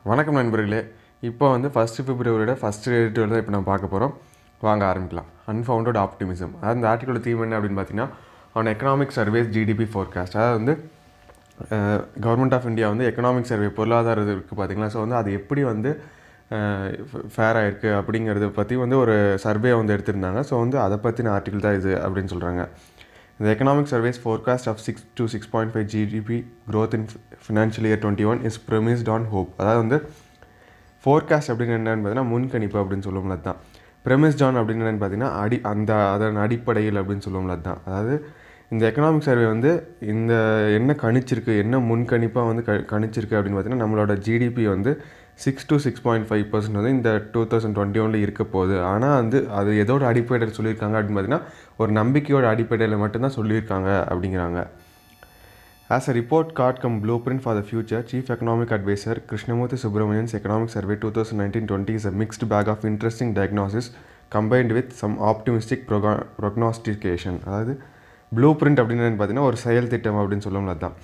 வணக்கம் நண்பர்களே. இப்போ வந்து February ஃபஸ்ட் எடிட்டோர் தான் இப்போ நம்ம பார்க்க போகிறோம். வாங்க ஆரம்பிக்கலாம். அன்ஃபவுண்டட் ஆப்டிமிசம். அதாவது இந்த ஆர்டிக்கலோட தீம் என்ன அப்படின்னு பார்த்தீங்கன்னா, on economic services GDP forecast. அதாவது வந்து கவர்மெண்ட் ஆஃப் இந்தியா வந்து எக்கனாமிக் சர்வே பொருளாதாரம் இருக்குது பார்த்தீங்களா. ஸோ வந்து அது எப்படி வந்து ஃபேராக இருக்குது அப்படிங்கிறத பற்றி வந்து ஒரு சர்வே வந்து எடுத்திருந்தாங்க. ஸோ வந்து அதை பற்றின ஆர்டிக்கல் தான் இது அப்படின்னு சொல்கிறாங்க. The economic survey's forecast of 6 to 6.5 GDP growth in financial year 21 is premised on hope. அதாவது வந்து ஃபோர்காஸ்ட் அப்படின்னு என்னென்னு பார்த்தீங்கன்னா முன்கணிப்பு அப்படின்னு சொல்லுவோம்ல தான். ப்ரெமிஸ்ட் ஆன் அப்படின்னு என்னென்னு பார்த்தீங்கன்னா அதன் அடிப்படையில் அப்படின்னு சொல்லுவோம்ல தான். அதாவது இந்த எக்கனாமிக் சர்வே வந்து இந்த என்ன கணிச்சிருக்கு, என்ன முன்கணிப்பாக வந்து கணிச்சிருக்கு அப்படின்னு பார்த்தீங்கன்னா நம்மளோட ஜிடிபி வந்து 6 to 6.5% வந்து இந்த 2021 இருக்க போகுது. ஆனால் வந்து அது எதோட அடிப்படையில் சொல்லியிருக்காங்க அப்படின்னு பார்த்தீங்கன்னா ஒரு நம்பிக்கையோட அடிப்படையில் மட்டும்தான் சொல்லியிருக்காங்க அப்படிங்கிறாங்க. As a report card come blueprint for the future, Chief Economic Advisor Krishnamurthy Subramanian's Economic Survey 2019-20 is a mixed bag of interesting diagnosis combined with some optimistic prognostication. அதாவது ப்ளூ பிரிண்ட் அப்படின்னு பார்த்தீங்கன்னா ஒரு செயல் திட்டம் அப்படின்னு சொல்லுவோம்ல அதுதான்.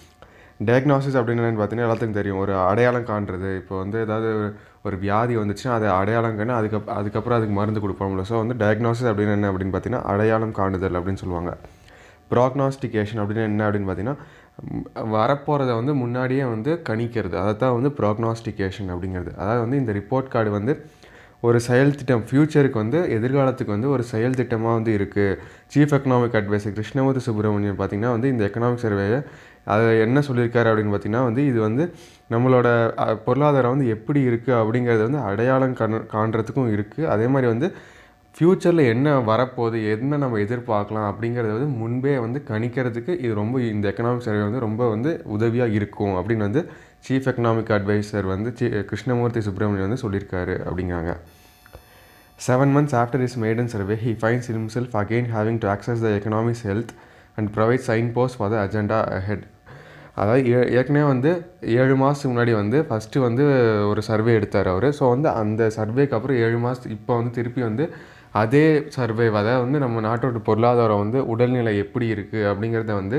டயக்னாசிஸ் அப்படின்னு பார்த்தீங்கன்னா எல்லாத்துக்கும் தெரியும், ஒரு அடையாளம் காண்றது. இப்போ வந்து ஏதாவது ஒரு வியாதி வந்துச்சுன்னா அதை அடையாளம் காண அதுக்கப்புறம் அதுக்கு மருந்து கொடுப்போம்ல. ஸோ வந்து டயக்னாசிஸ் அப்படின்னு என்ன அப்படின்னு பார்த்தீங்கன்னா அடையாளம் காணுதல் அப்படின்னு சொல்லுவாங்க. ப்ராக்னாஸ்டிகேஷன் அப்படின்னு என்ன அப்படின்னு பார்த்தீங்கன்னா வரப்போகிறத வந்து முன்னாடியே வந்து கணிக்கிறது. அதை தான் வந்து ப்ராக்னாஸ்டிகேஷன் அப்படிங்கிறது. அதாவது வந்து இந்த ரிப்போர்ட் கார்டு வந்து ஒரு செயல் திட்டம், ஃப்யூச்சருக்கு வந்து எதிர்காலத்துக்கு வந்து ஒரு செயல் திட்டமாக வந்து இருக்குது. Chief economic adviser Krishnamurthy Subramanian பார்த்திங்கன்னா வந்து இந்த எக்கனாமிக் சர்வேயை அதை என்ன சொல்லியிருக்காரு அப்படின்னு பார்த்திங்கன்னா வந்து இது வந்து நம்மளோட பொருளாதாரம் வந்து எப்படி இருக்குது அப்படிங்கிறது வந்து அடையாளம் காண்றதுக்கும் இருக்குது. அதே மாதிரி வந்து ஃப்யூச்சரில் என்ன வரப்போகுது, என்ன நம்ம எதிர்பார்க்கலாம் அப்படிங்கிறத வந்து முன்பே வந்து கணிக்கிறதுக்கு இது ரொம்ப இந்த எக்கனாமிக் சர்வே வந்து ரொம்ப வந்து உதவியாக இருக்கும் அப்படின்னு வந்து சீஃப் எக்கனாமிக் அட்வைசர் வந்து கிருஷ்ணமூர்த்தி சுப்ரமணியன் வந்து சொல்லியிருக்காரு அப்படிங்கிறாங்க. 7 months after his maiden survey, he finds himself again having to access the economy's health and provide signposts for the agenda ahead. அதாவது ஏற்கனவே வந்து 7 மாதத்துக்கு முன்னாடி வந்து ஃபஸ்ட்டு வந்து ஒரு சர்வே எடுத்தார் அவர். ஸோ வந்து அந்த சர்வேக்கு அப்புறம் 7 மாதத்துக்கு இப்போ வந்து திருப்பி வந்து அதே சர்வே, அதாவது வந்து நம்ம நாட்டோட பொருளாதாரம் வந்து உடல்நிலை எப்படி இருக்குது அப்படிங்கிறத வந்து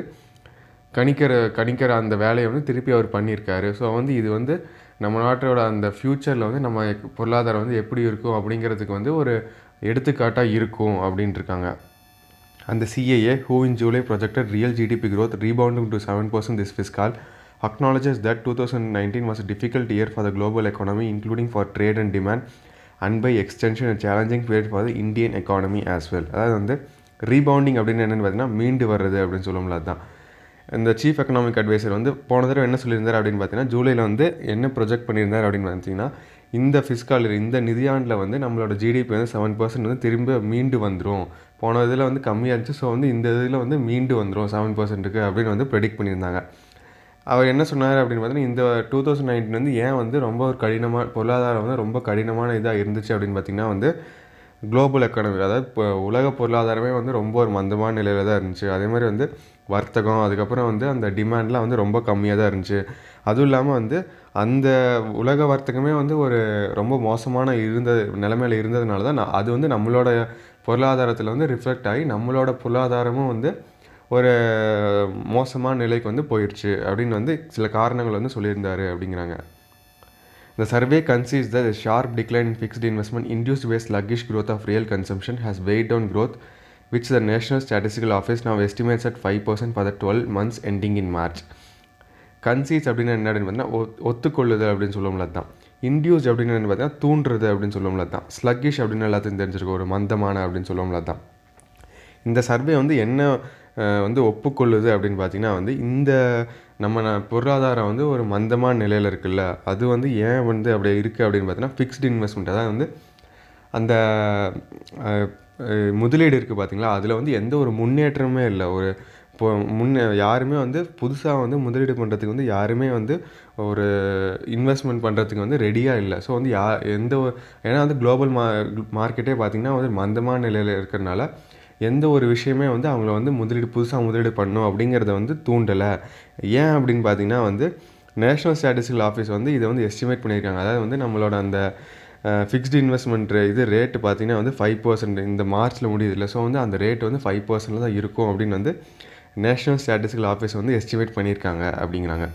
கணிக்கிற அந்த வேலையை வந்து திருப்பி அவர் பண்ணியிருக்காரு. ஸோ வந்து இது வந்து நம்ம நாட்டோட அந்த ஃப்யூச்சரில் வந்து நம்ம பொருளாதாரம் வந்து எப்படி இருக்கும் அப்படிங்கிறதுக்கு வந்து ஒரு எடுத்துக்காட்டாக இருக்கும் அப்படின்ட்டுருக்காங்க. அந்த CAA, who in July projected real GDP growth rebounding to 7% this fiscal, acknowledges that 2019 was a difficult year for the global economy, including for trade and demand, and by extension a challenging period for the Indian economy as well. அதாவது வந்து rebounding அப்படின்னு என்னென்னு பார்த்தீங்கன்னா மீண்டு வர்றது அப்படின்னு சொல்லுவோம்ல அதுதான். இந்த சீஃப் எக்கனாமிக் அட்வைசர் வந்து போன தடவை என்ன சொல்லியிருந்தார் அப்படின்னு பார்த்தீங்கன்னா ஜூலையில் வந்து என்ன ப்ரொஜெக்ட் பண்ணியிருந்தார் அப்படின்னு பார்த்தீங்கன்னா இந்த ஃபிஸ்கால் இந்த நிதியாண்டில் வந்து நம்மளோட ஜிடிபி வந்து 7% வந்து திரும்ப மீண்டு வந்துடும். போன இதில் வந்து கம்மியாக இருந்துச்சு. ஸோ வந்து இந்த இதில் வந்து மீண்டு வந்துடும் 7%க்கு அப்படின்னு வந்து ப்ரெடிக்ட் பண்ணியிருந்தாங்க. அவர் என்ன சொன்னார் அப்படின்னு பார்த்தீங்கன்னா இந்த 2019 வந்து ஏன் வந்து ரொம்ப ஒரு பொருளாதாரம் வந்து ரொம்ப கடினமான இதாக இருந்துச்சு அப்படின்னு பார்த்திங்கன்னா வந்து குளோபல் எக்கானமி, அதாவது இப்போ உலக பொருளாதாரமே வந்து ரொம்ப ஒரு மந்தமான நிலையில் தான் இருந்துச்சு. அதே மாதிரி வந்து வர்த்தகம், அதுக்கப்புறம் வந்து அந்த டிமாண்ட்லாம் வந்து ரொம்ப கம்மியாக தான் இருந்துச்சு. அதுவும் இல்லாமல் வந்து அந்த உலக வர்த்தகமே வந்து ஒரு ரொம்ப மோசமான நிலைமையில் இருந்ததுனால தான் அது வந்து நம்மளோட பொருளாதாரத்தில் வந்து ரிஃப்ளெக்ட் ஆகி நம்மளோட பொருளாதாரமும் வந்து ஒரு மோசமான நிலைக்கு வந்து போயிடுச்சு அப்படின்னு வந்து சில காரணங்கள் வந்து சொல்லியிருந்தார் அப்படிங்கிறாங்க. The survey concedes that a sharp decline in fixed investment induced by sluggish growth of real consumption has weighed down growth, which the National Statistical Office now estimates at 5% for the 12 months ending in March. Concedes அப்படின்னு என்ன அப்படின்னு பார்த்தீங்கன்னா ஒத்துக்கொள்ளுதல் அப்படின்னு சொல்லுவோம்ல தான். Induce அப்படின்னு என்ன பார்த்தீங்கன்னா தூண்டுறது அப்படின்னு சொல்லுவோம்ல தான். ஸ்லக்கிஷ் அப்படின்னு எல்லாத்தையும் தெரிஞ்சிருக்கும், ஒரு மந்தமான அப்படின்னு சொல்லுவோம்ல தான். இந்த சர்வே வந்து என்ன வந்து ஒப்புக்கொள்ளுது அப்படின்னு பார்த்தீங்கன்னா வந்து இந்த நம்ம பொருளாதாரம் வந்து ஒரு மந்தமான நிலையில் இருக்குல்ல, அது வந்து ஏன் வந்து அப்படி இருக்குது அப்படின்னு பார்த்தீங்கன்னா ஃபிக்ஸ்டு இன்வெஸ்ட்மெண்ட், அதாவது வந்து அந்த முதலீடு இருக்குது பார்த்தீங்களா, அதில் வந்து எந்த ஒரு முன்னேற்றமே இல்லை. ஒரு இப்போ யாருமே வந்து புதுசாக வந்து முதலீடு பண்ணுறதுக்கு வந்து யாருமே வந்து ஒரு இன்வெஸ்ட்மெண்ட் பண்ணுறதுக்கு வந்து ரெடியாக இல்லை. ஸோ வந்து ஏன்னா வந்து குளோபல் மார்க்கெட்டே பார்த்திங்கன்னா வந்து மந்தமான நிலையில் இருக்கிறதுனால எந்த ஒரு விஷயமே வந்து அவங்கள வந்து புதுசாக முதலீடு பண்ணணும் அப்படிங்கிறத வந்து தூண்டலை. ஏன் அப்படின்னு பார்த்தீங்கன்னா வந்து நேஷ்னல் ஸ்டாட்டிஸ்டிக்கல் ஆஃபீஸ் வந்து இதை வந்து எஸ்டிமேட் பண்ணியிருக்காங்க. அதாவது வந்து நம்மளோட அந்த ஃபிக்ஸ்டு இன்வெஸ்ட்மெண்ட் ரேட்டு பார்த்திங்கன்னா வந்து 5% இந்த மார்ச்சில் முடியுதில்லை. ஸோ வந்து அந்த ரேட் வந்து 5% தான் இருக்கும் அப்படின்னு வந்து நேஷ்னல் ஸ்டாட்டிஸ்டிக்கல் ஆஃபீஸ் வந்து எஸ்டிமேட் பண்ணியிருக்காங்க அப்படிங்கிறாங்க.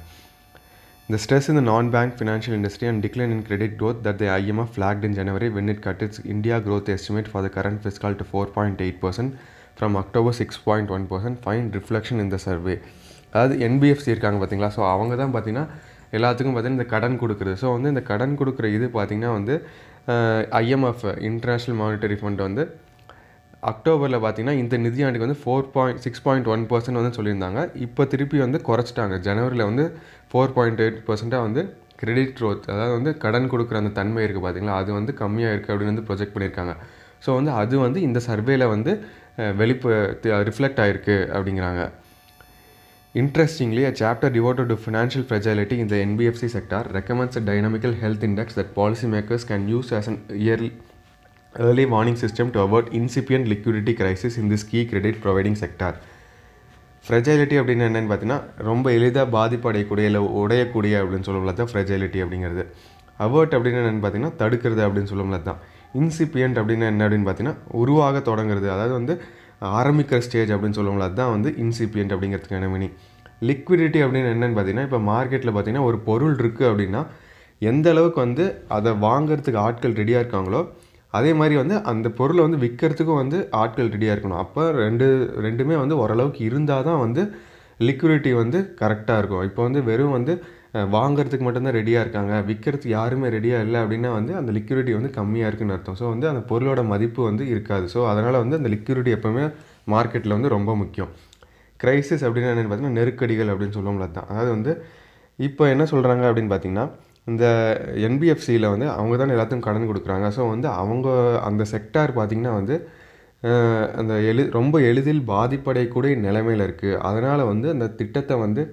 The stress in the non-bank financial industry and decline in credit growth that the IMF flagged in January when it cut its India growth estimate for the current fiscal to 4.8% from October 6.1% find reflection in the survey. அதாவது NBFC இருக்காங்க பார்த்தீங்களா, so அவங்க தான் பார்த்திங்கன்னா எல்லாத்துக்கும் பார்த்திங்கன்னா இந்த கடன் கொடுக்குறது. ஸோ வந்து இந்த கடன் கொடுக்குற இது பார்த்திங்கன்னா வந்து ஐஎம்எஃப் இன்டர்நேஷ்னல் மானிட்டரி ஃபண்ட் வந்து அக்டோபரில் பார்த்திங்கன்னா இந்த நிதியாண்டுக்கு வந்து 6.1% வந்து சொல்லியிருந்தாங்க. இப்போ திருப்பி வந்து குறைச்சிட்டாங்க. ஜனவரியில் வந்து 4.8% வந்து கிரெடிட் க்ரோத், அதாவது வந்து கடன் கொடுக்குற அந்த தன்மை இருக்குது பார்த்திங்களா, அது வந்து கம்மியாக இருக்குது அப்படின்னு வந்து ப்ரொஜெக்ட் பண்ணியிருக்காங்க. ஸோ வந்து அது வந்து இந்த சர்வேயில் வந்து ரிஃப்ளெக்ட் ஆகிருக்கு அப்படிங்கிறாங்க. Interestingly, a chapter devoted to financial fragility in the NBFC sector recommends a dynamical health index that policymakers can use as an early warning system to avoid incipient liquidity crisis in this key credit providing sector. ஃப்ரெஜைலிட்டி அப்படின்னு என்னென்னு பார்த்தீங்கன்னா ரொம்ப எளிதாக பாதிப்படையக்கூடிய இல்லை உடையக்கூடிய அப்படின்னு சொல்லுவோம்ல தான் ஃப்ரெஜைலிட்டி அப்படிங்கிறது. அவேர்ட் அப்படின்னு என்னென்னு பார்த்தீங்கன்னா தடுக்கிறது அப்படின்னு சொல்லுவோம்ல தான். இன்சிபியன்ட் அப்படின்னு என்ன அப்படின்னு பார்த்தீங்கன்னா உருவாக தொடங்குறது, அதாவது வந்து ஆரம்பிக்கிற ஸ்டேஜ் அப்படின்னு சொல்லுவோம்ல, அதுதான் வந்து இன்சிபியன்ட் அப்படிங்கிறதுக்கான மீனிங். லிக்விடிட்டி அப்படின்னு என்னென்னு பார்த்தீங்கன்னா இப்போ மார்க்கெட்டில் பார்த்தீங்கன்னா ஒரு பொருள் இருக்குது அப்படின்னா எந்த அளவுக்கு வந்து அதை வாங்கிறதுக்கு ஆட்கள் ரெடியாக இருக்காங்களோ அதே மாதிரி வந்து அந்த பொருளை வந்து விற்கிறதுக்கும் வந்து ஆட்கள் ரெடியாக இருக்கணும். அப்போ ரெண்டுமே வந்து ஓரளவுக்கு இருந்தால் தான் வந்து லிக்விடிட்டி வந்து கரெக்டாக இருக்கும். இப்போ வந்து வெறும் வந்து வாங்கிறதுக்கு மட்டும்தான் ரெடியாக இருக்காங்க, விற்கிறதுக்கு யாருமே ரெடியாக இல்லை அப்படின்னா வந்து அந்த லிக்விடிட்டி வந்து கம்மியாக இருக்குதுன்னு அர்த்தம். ஸோ வந்து அந்த பொருளோட மதிப்பு வந்து இருக்காது. ஸோ அதனால் வந்து அந்த லிக்விடிட்டி எப்போவுமே மார்க்கெட்டில் வந்து ரொம்ப முக்கியம். க்ரைசிஸ் அப்படின்னு என்னென்னு பார்த்தீங்கன்னா நெருக்கடிகள் அப்படின்னு சொல்லுவோம்ல தான். அதாவது வந்து இப்போ என்ன சொல்கிறாங்க அப்படின்னு பார்த்தீங்கன்னா இந்த என்பிஎஃப்சியில் வந்து அவங்க தான் எல்லாத்துக்கும் கடன் கொடுக்குறாங்க. ஸோ வந்து அவங்க அந்த செக்டார் பார்த்திங்கன்னா வந்து அந்த ரொம்ப எளிதில் பாதிப்படையக்கூடிய நிலைமையில் இருக்குது. அதனால் வந்து அந்த திட்டத்தை வந்து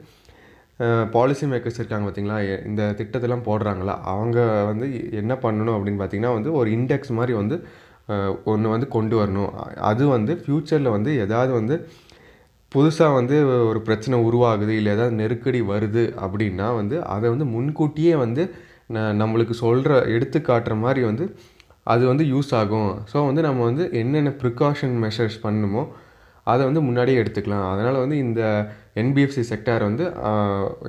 பாலிசி மேக்கர்ஸ் இருக்காங்க பார்த்திங்களா, இந்த திட்டத்தெல்லாம் போடுறாங்களா, அவங்க வந்து என்ன பண்ணணும் அப்படின்னு பார்த்திங்கன்னா வந்து ஒரு இண்டெக்ஸ் மாதிரி வந்து ஒன்று வந்து கொண்டு வரணும். அது வந்து ஃப்யூச்சரில் வந்து எதாவது வந்து புதுசாக வந்து ஒரு பிரச்சனை உருவாகுது இல்லை ஏதாவது நெருக்கடி வருது அப்படின்னா வந்து அதை வந்து முன்கூட்டியே வந்து நம்மளுக்கு எடுத்து காட்டுற மாதிரி வந்து அது வந்து யூஸ் ஆகும். ஸோ வந்து நம்ம வந்து என்னென்ன ப்ரிகாஷன் மெஷர்ஸ் பண்ணணுமோ அதை வந்து முன்னாடியே எடுத்துக்கலாம். அதனால் வந்து இந்த என்பிஎஃப்சி செக்டார் வந்து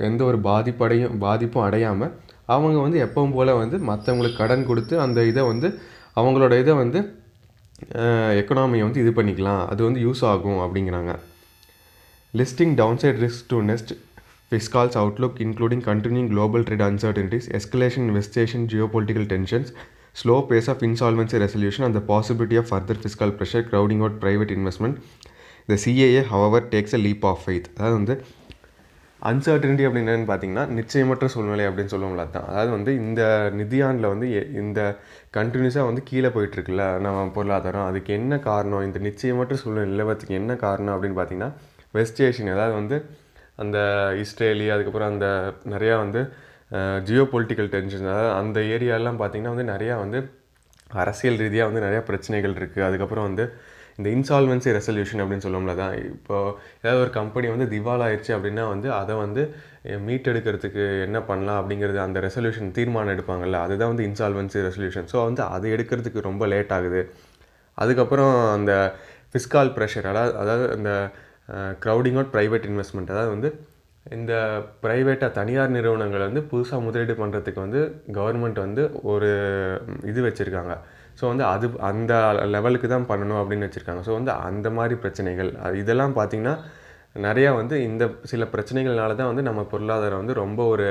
எந்த ஒரு பாதிப்பும் அடையாமல் அவங்க வந்து எப்பவும் போல் வந்து மற்றவங்களுக்கு கடன் கொடுத்து அந்த இதை வந்து அவங்களோட இதை வந்து எக்கனாமியை வந்து இது பண்ணிக்கலாம், அது வந்து யூஸ் ஆகும் அப்படிங்கிறாங்க. Listing downside risks to next fiscal outlook including continuing global trade uncertainties, escalation in West Asian geopolitical tensions, slow pace of insolvency resolution and the possibility of further fiscal pressure crowding out private investment. The CAA however takes a leap of faith. அதாவது வந்து uncertainty அப்படின்னு என்னென்னு பார்த்தீங்கன்னா நிச்சயமற்ற சூழ்நிலை அப்படின்னு சொல்லுவோம்ல தான். அதாவது வந்து இந்த நிதியாண்டில் வந்து இந்த கண்டினியூஸாக வந்து கீழே போயிட்டுருக்குல்ல நம்ம பொருளாதாரம், அதுக்கு என்ன காரணம், இந்த நிச்சயமற்ற சூழ்நிலை நிலவரத்துக்கு என்ன காரணம் அப்படின்னு பார்த்தீங்கன்னா வெஸ்ட் ஏஷியன், அதாவது வந்து அந்த இஸ்ரேலி அதுக்கப்புறம் அந்த நிறையா வந்து ஜியோ பொலிட்டிக்கல் டென்ஷன், அதாவது அந்த ஏரியாலாம் பார்த்திங்கன்னா வந்து நிறையா வந்து அரசியல் ரீதியாக வந்து நிறையா பிரச்சனைகள் இருக்குது. அதுக்கப்புறம் வந்து இந்த இன்சால்வன்சி ரெசல்யூஷன் அப்படின்னு சொல்லுவோம்ல தான். இப்போது ஏதாவது ஒரு கம்பெனி வந்து திவாலாயிடுச்சு அப்படின்னா வந்து அதை வந்து மீட்டெடுக்கிறதுக்கு என்ன பண்ணலாம் அப்படிங்கிறது அந்த ரெசல்யூஷன் தீர்மானம் எடுப்பாங்கள்ல, அதுதான் வந்து இன்சால்வன்சி ரெசல்யூஷன். ஸோ வந்து அதை எடுக்கிறதுக்கு ரொம்ப லேட் ஆகுது. அதுக்கப்புறம் அந்த ஃபிஸ்கால் ப்ரெஷர், அதாவது அந்த க்ரௌடிங் அவுட் ப்ரைவேட் இன்வெஸ்ட்மெண்ட், அதாவது வந்து இந்த ப்ரைவேட்டாக தனியார் நிறுவனங்கள் வந்து புதுசாக முதலீடு பண்ணுறதுக்கு வந்து கவர்மெண்ட் வந்து ஒரு இது வச்சுருக்காங்க. ஸோ வந்து அது அந்த லெவலுக்கு தான் பண்ணணும் அப்படின்னு வச்சுருக்காங்க. ஸோ வந்து அந்த மாதிரி பிரச்சனைகள் இதெல்லாம் பார்த்திங்கன்னா நிறையா வந்து இந்த சில பிரச்சனைகள்னால தான் வந்து நம்ம பொருளாதாரம் வந்து ரொம்ப ஒரு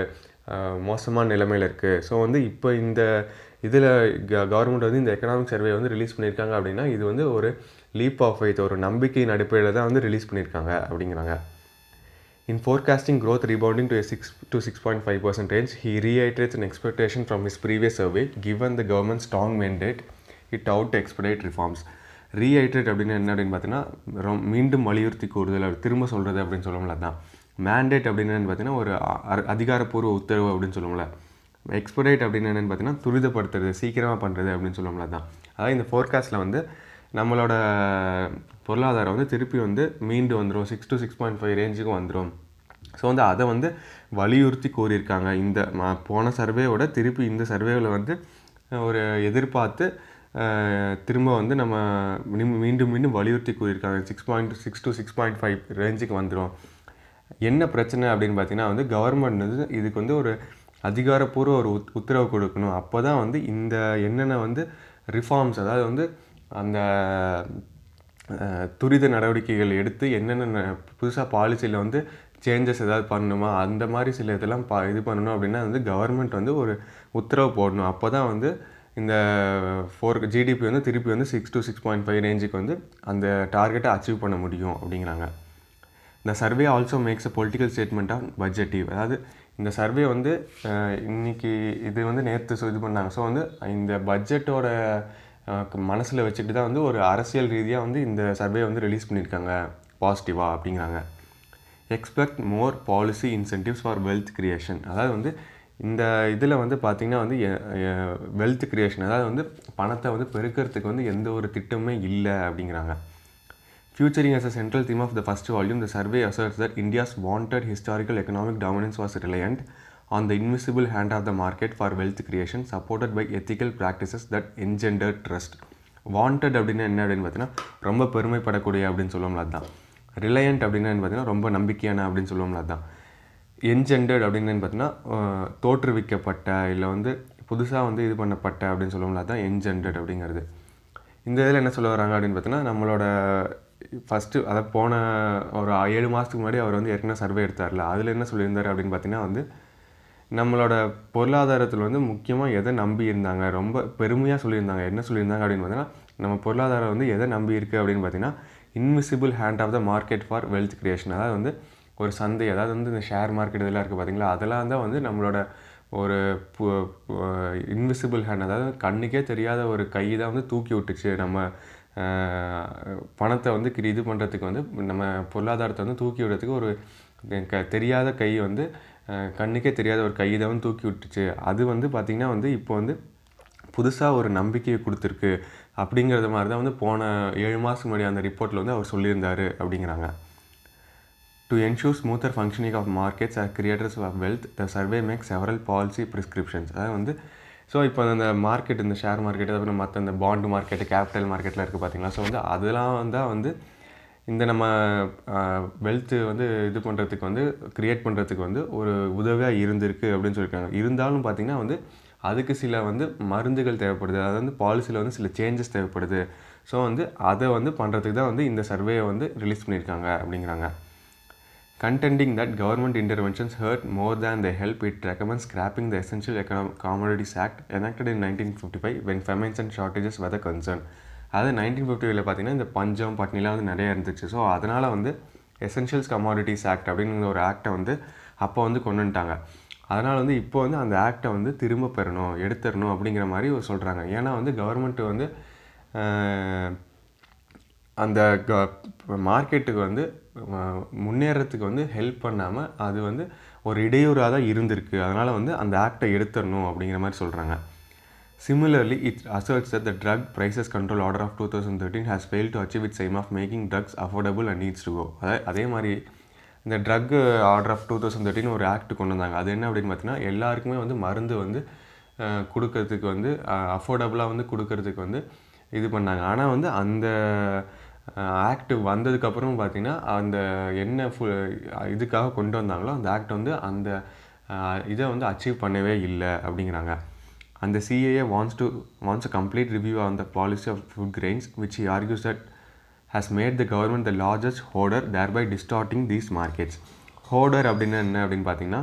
மோசமான நிலைமையில் இருக்குது. ஸோ வந்து இப்போ இந்த இதில் கவர்மெண்ட் வந்து இந்த எக்கனாமிக் சர்வே வந்து ரிலீஸ் பண்ணியிருக்காங்க அப்படின்னா இது வந்து ஒரு லீப் ஆஃப் ஃபெய்த், ஒரு நம்பிக்கையின் அடிப்படையில் தான் வந்து ரிலீஸ் பண்ணியிருக்காங்க அப்படிங்கிறாங்க. In forecasting growth rebounding to a 6 to 6.5% range, he reiterates an expectation from his previous survey. Given the government's strong mandate, it out to expedite reforms. Reiterate அப்படின்னு என்ன அப்படின்னு பார்த்தீங்கன்னா மீண்டும் வலியுறுத்தி கூறுதல், திரும்ப சொல்கிறது அப்படின்னு சொல்லுவோம்ல தான். மேண்டேட் அப்படின்னு என்னென்னு பார்த்தீங்கன்னா ஒரு அதிகாரப்பூர்வ உத்தரவு அப்படின்னு சொல்லுவோம்ல. எக்ஸ்பெடைட் அப்படின்னு என்னென்னு பார்த்தீங்கன்னா துரிதப்படுத்துறது, சீக்கிரமாக பண்ணுறது அப்படின்னு சொல்லுவோம்ல தான். அதாவது இந்த ஃபோர்காஸ்ட்டில் வந்து நம்மளோட பொருளாதாரம் வந்து திருப்பி வந்து மீண்டு வந்துடும், 6 to 6.5 ரேஞ்சுக்கும் வந்துடும். ஸோ வந்து அதை வந்து வலியுறுத்தி கூறியிருக்காங்க. இந்த போன சர்வேயோட திருப்பி இந்த சர்வேவில் வந்து ஒரு எதிர்பார்த்து திரும்ப வந்து நம்ம மீண்டும் வலியுறுத்தி கூறியிருக்காங்க 6 to 6.5 ரேஞ்சுக்கு வந்துடும். என்ன பிரச்சனை அப்படின்னு பார்த்தீங்கன்னா வந்து கவர்மெண்ட் வந்து இதுக்கு வந்து ஒரு அதிகாரப்பூர்வ ஒரு உத்தரவு கொடுக்கணும். அப்போ தான் வந்து இந்த என்னென்ன வந்து ரிஃபார்ம்ஸ், அதாவது வந்து அந்த துரித நடவடிக்கைகள் எடுத்து என்னென்ன புதுசாக பாலிசியில் வந்து சேஞ்சஸ் ஏதாவது பண்ணணுமா, அந்த மாதிரி சில இதெல்லாம் இது பண்ணணும் அப்படின்னா வந்து கவர்மெண்ட் வந்து ஒரு உத்தரவு போடணும். அப்போ தான் வந்து இந்த ஜிடிபி வந்து திருப்பி வந்து 6 to 6.5 ரேஞ்சுக்கு வந்து அந்த டார்கெட்டை அச்சீவ் பண்ண முடியும் அப்படிங்கிறாங்க. இந்த survey also makes a political statement on பட்ஜெட்டிவ். அதாவது இந்த சர்வே வந்து இன்றைக்கி இது வந்து நேற்று இது பண்ணாங்க. ஸோ வந்து இந்த பட்ஜெட்டோட மனசில் வச்சுக்கிட்டு தான் வந்து ஒரு அரசியல் ரீதியாக வந்து இந்த சர்வே வந்து ரிலீஸ் பண்ணியிருக்காங்க பாசிட்டிவாக அப்படிங்கிறாங்க. Expect more policy incentives for wealth creation. அதாவது வந்து இந்த இதில் வந்து பார்த்திங்கன்னா வந்து வெல்த் கிரியேஷன், அதாவது வந்து பணத்தை வந்து பெருக்கிறதுக்கு வந்து எந்த ஒரு திட்டமுமே இல்லை அப்படிங்கிறாங்க. Featuring as a central theme of the first volume, the survey asserts that India's vaunted historical economic dominance was reliant on the invisible hand of the market for wealth creation, supported by ethical practices that engendered trust. Wanted அப்படின்னா என்ன அப்படின்னு பார்த்தீங்கன்னா ரொம்ப பெருமைப்படக்கூடிய அப்படின்னு சொல்லுவோம்ல அதுதான். Reliant அப்படின்னா பார்த்தீங்கன்னா ரொம்ப நம்பிக்கையான அப்படின்னு சொல்லுவோம்ல அதுதான். என்ஜெண்டர்ட் அப்படின்னு பார்த்தீங்கன்னா தோற்றுவிக்கப்பட்ட இல்லை வந்து புதுசாக வந்து இது பண்ணப்பட்ட அப்படின்னு சொல்லுவோம்ல அதுதான் என்ஜெண்டர்ட் அப்படிங்கிறது. இந்த இதில் என்ன சொல்ல வராங்க அப்படின்னு பார்த்தீங்கன்னா நம்மளோட ஃபஸ்ட்டு அதை போன ஒரு 7 மாதத்துக்கு முன்னாடி அவர் வந்து ஏற்கனவே சர்வே எடுத்தார்ல, அதில் என்ன சொல்லியிருந்தார் அப்படின்னு பார்த்தீங்கன்னா வந்து நம்மளோட பொருளாதாரத்தில் வந்து முக்கியமாக எதை நம்பி இருந்தாங்க, ரொம்ப பெருமையாக சொல்லியிருந்தாங்க. என்ன சொல்லியிருந்தாங்க அப்படின்னு பார்த்தீங்கன்னா நம்ம பொருளாதாரம் வந்து எதை நம்பி இருக்குது அப்படின்னு பார்த்தீங்கன்னா invisible hand of the market for wealth creation. அதாவது வந்து ஒரு சந்தை, அதாவது வந்து இந்த ஷேர் மார்க்கெட் இதெல்லாம் இருக்குது பார்த்தீங்களா, அதெல்லாம் தான் வந்து நம்மளோட ஒரு இன்விசிபிள் ஹேண்ட், அதாவது கண்ணுக்கே தெரியாத ஒரு கை தான் வந்து தூக்கி விட்டுச்சு நம்ம பணத்தை வந்து இது பண்ணுறதுக்கு வந்து நம்ம பொருளாதாரத்தை வந்து தூக்கி விடுறதுக்கு ஒரு தெரியாத கை வந்து கண்ணுக்கே தெரியாத ஒரு கை தான் வந்து தூக்கி விட்டுச்சு. அது வந்து பார்த்திங்கன்னா வந்து இப்போ வந்து புதுசாக ஒரு நம்பிக்கையை கொடுத்துருக்கு அப்படிங்கிறது மாதிரி தான் வந்து போன 7 மாதத்துக்கு முன்னாடி அந்த ரிப்போர்ட்டில் வந்து அவர் சொல்லியிருந்தார் அப்படிங்கிறாங்க. To ensure smoother functioning of markets as creators of wealth, the survey makes several policy prescriptions. அதாவது வந்து ஸோ இப்போ அந்த மார்க்கெட், இந்த ஷேர் மார்க்கெட், அப்புறம் மற்ற இந்த பாண்டு மார்க்கெட்டு, கேபிட்டல் மார்க்கெட்டில் இருக்குது பார்த்தீங்களா. ஸோ வந்து அதெல்லாம் தான் வந்து இந்த நம்ம வெல்த்து வந்து இது பண்ணுறதுக்கு வந்து க்ரியேட் பண்ணுறதுக்கு வந்து ஒரு உதவியாக இருந்திருக்கு அப்படின்னு சொல்லியிருக்காங்க. இருந்தாலும் பார்த்திங்கன்னா வந்து அதுக்கு சில வந்து மருந்துகள் தேவைப்படுது, அதாவது வந்து பாலிசியில் வந்து சில சேஞ்சஸ் தேவைப்படுது. ஸோ வந்து அதை வந்து பண்ணுறதுக்கு தான் வந்து இந்த சர்வேயை வந்து ரிலீஸ் பண்ணியிருக்காங்க அப்படிங்கிறாங்க. Contending that government interventions hurt more than they help, it recommends scrapping the Essential Commodities Act enacted in 1955 when famines and shortages were the concern. அதாவது 1950 பார்த்தீங்கன்னா இந்த பஞ்சம் பட்னிலாம் வந்து நிறையா இருந்துச்சு. ஸோ அதனால் வந்து எசென்ஷியல்ஸ் கமாடிட்டிஸ் ஆக்ட் அப்படிங்கிற ஒரு ஆக்டை வந்து அப்போ வந்து கொண்டு வந்துட்டாங்க. அதனால் வந்து இப்போ வந்து அந்த ஆக்டை வந்து திரும்ப பெறணும், எடுத்துடணும் அப்படிங்கிற மாதிரி சொல்கிறாங்க. ஏன்னா வந்து கவர்மெண்ட்டு வந்து அந்த மார்க்கெட்டுக்கு வந்து முன்னேறத்துக்கு வந்து ஹெல்ப் பண்ணாமல் அது வந்து ஒரு இடையூறாக தான் இருந்திருக்கு. அதனால் வந்து அந்த ஆக்டை எடுத்துடணும் அப்படிங்கிற மாதிரி சொல்கிறாங்க. Similarly, it asserts that the Drug Prices Control Order of 2013 has failed to achieve its aim of making drugs affordable and needs to go. அதே மாதிரி இந்த ட்ரக் ஆர்டர் ஆஃப் 2013 ஒரு ஆக்ட் கொண்டு வந்தாங்க. அது என்ன அப்படின்னு பார்த்தீங்கன்னா எல்லாருக்குமே வந்து மருந்து வந்து கொடுக்கறதுக்கு வந்து அஃபோர்டபுளாக வந்து கொடுக்கறதுக்கு வந்து இது பண்ணாங்க. ஆனால் வந்து அந்த ஆக்ட் வந்ததுக்கப்புறம் பார்த்திங்கன்னா அந்த என்ன இதுக்காக கொண்டு வந்தாங்களோ அந்த ஆக்ட் வந்து அந்த இதை வந்து அச்சீவ் பண்ணவே இல்லை அப்படிங்கிறாங்க. அந்த CAA wants a complete review on the policy of food grains, which he argues that has made the government the largest hoarder, thereby distorting these markets. Hoarder அப்படின்னா என்ன அப்படின்னு பார்த்தீங்கன்னா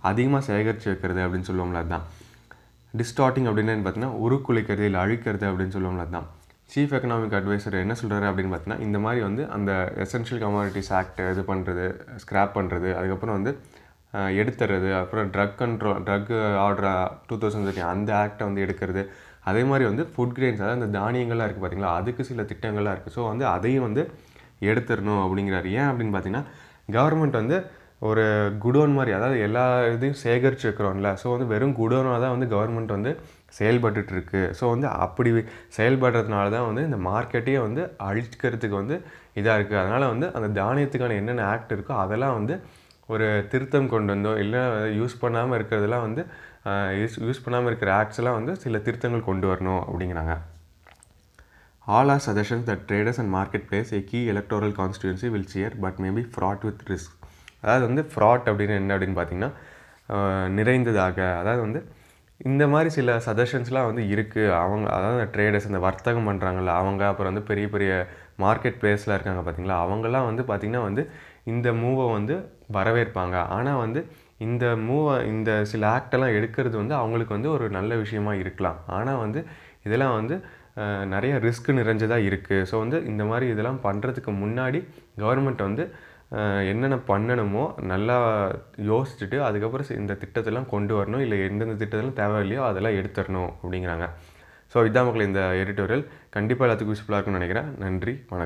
அதிகமாக சேகரித்து வைக்கிறது அப்படின்னு சொல்லுவோம்ல அதுதான். டிஸ்டார்ட்டிங் அப்படின்னா பார்த்தீங்கன்னா உருக்குலைக்கிறது இல்லை அழிக்கிறது அப்படின்னு சொல்லுவோம்ல அதுதான். சீஃப் எக்கனாமிக் அட்வைசர் என்ன சொல்கிறாரு அப்படின்னு பார்த்தீங்கன்னா இந்த மாதிரி வந்து அந்த எசென்ஷியல் கமாடிட்டிஸ் ஆக்ட் இது பண்ணுறது, ஸ்க்ராப் பண்ணுறது, அதுக்கப்புறம் வந்து எடுத்துறது, அப்புறம் ட்ரக் ஆர்டர் 2013 அந்த ஆக்டை வந்து எடுக்கிறது, அதே மாதிரி வந்து ஃபுட் கிரெயின்ஸ், அதாவது அந்த தானியங்கள்லாம் இருக்குது பார்த்திங்களா, அதுக்கு சில திட்டங்கள்லாம் இருக்குது. ஸோ வந்து அதையும் வந்து எடுத்துடணும் அப்படிங்கிறாரு. ஏன் அப்படின்னு பார்த்தீங்கன்னா கவர்மெண்ட் வந்து ஒரு குடோன் மாதிரி, அதாவது எல்லா இதையும் சேகரித்து வைக்கிறோம்ல, ஸோ வந்து வெறும் குடோனாக தான் வந்து கவர்மெண்ட் வந்து செயல்பட்டுருக்கு. ஸோ வந்து அப்படி செயல்படுறதுனால தான் வந்து இந்த மார்க்கெட்டையே வந்து அழிக்கிறதுக்கு வந்து இதாக இருக்குது. அதனால் வந்து அந்த தானியத்துக்கான என்னென்ன ஆக்ட் இருக்கோ அதெல்லாம் வந்து ஒரு திருத்தம் கொண்டு வந்தோ இல்லை யூஸ் பண்ணாமல் இருக்கிறதெல்லாம் வந்து யூஸ் பண்ணாமல் இருக்கிற ஆக்ட்ஸ் எல்லாம் வந்து சில திருத்தங்கள் கொண்டு வரணும் அப்படிங்கிறாங்க. All are suggestions that traders and market players, a key electoral constituency, will share but may be fraught with risk. அதாவது வந்து ஃப்ராட் அப்படின்னு என்ன அப்படின்னு பார்த்தீங்கன்னா நிறைந்ததாக, அதாவது வந்து இந்த மாதிரி சில சஜஷன்ஸ்லாம் வந்து இருக்குது. அவங்க அதாவது ட்ரேடர்ஸ் இந்த வர்த்தகம் பண்ணுறாங்கல்ல அவங்க, அப்புறம் வந்து பெரிய பெரிய மார்க்கெட் பிளேஸில் இருக்காங்க பார்த்தீங்களா, அவங்கெல்லாம் வந்து பார்த்திங்கன்னா வந்து இந்த மூவை வந்து வரவேற்பாங்க. ஆனால் வந்து இந்த சில ஆக்டெல்லாம் எடுக்கிறது வந்து அவங்களுக்கு வந்து ஒரு நல்ல விஷயமா இருக்கலாம். ஆனால் வந்து இதெல்லாம் வந்து நிறைய ரிஸ்க் நிறைஞ்சதாக இருக்குது. ஸோ வந்து இந்த மாதிரி இதெல்லாம் பண்ணுறதுக்கு முன்னாடி கவர்மெண்ட் வந்து என்னென்ன பண்ணணுமோ நல்லா யோசிச்சுட்டு அதுக்கப்புறம் இந்த திட்டத்தெல்லாம் கொண்டு வரணும். இல்லை எந்தெந்த திட்டத்தெல்லாம் தேவையில்லையோ அதெல்லாம் எடுத்துடணும் அப்படிங்கிறாங்க. ஸோ இதான் மக்களே இந்த எடிட்டோரியல். கண்டிப்பாக எல்லாத்துக்கும் யூஸ்ஃபுல்லாக இருக்கும்னு நினைக்கிறேன். நன்றி, வணக்கம்.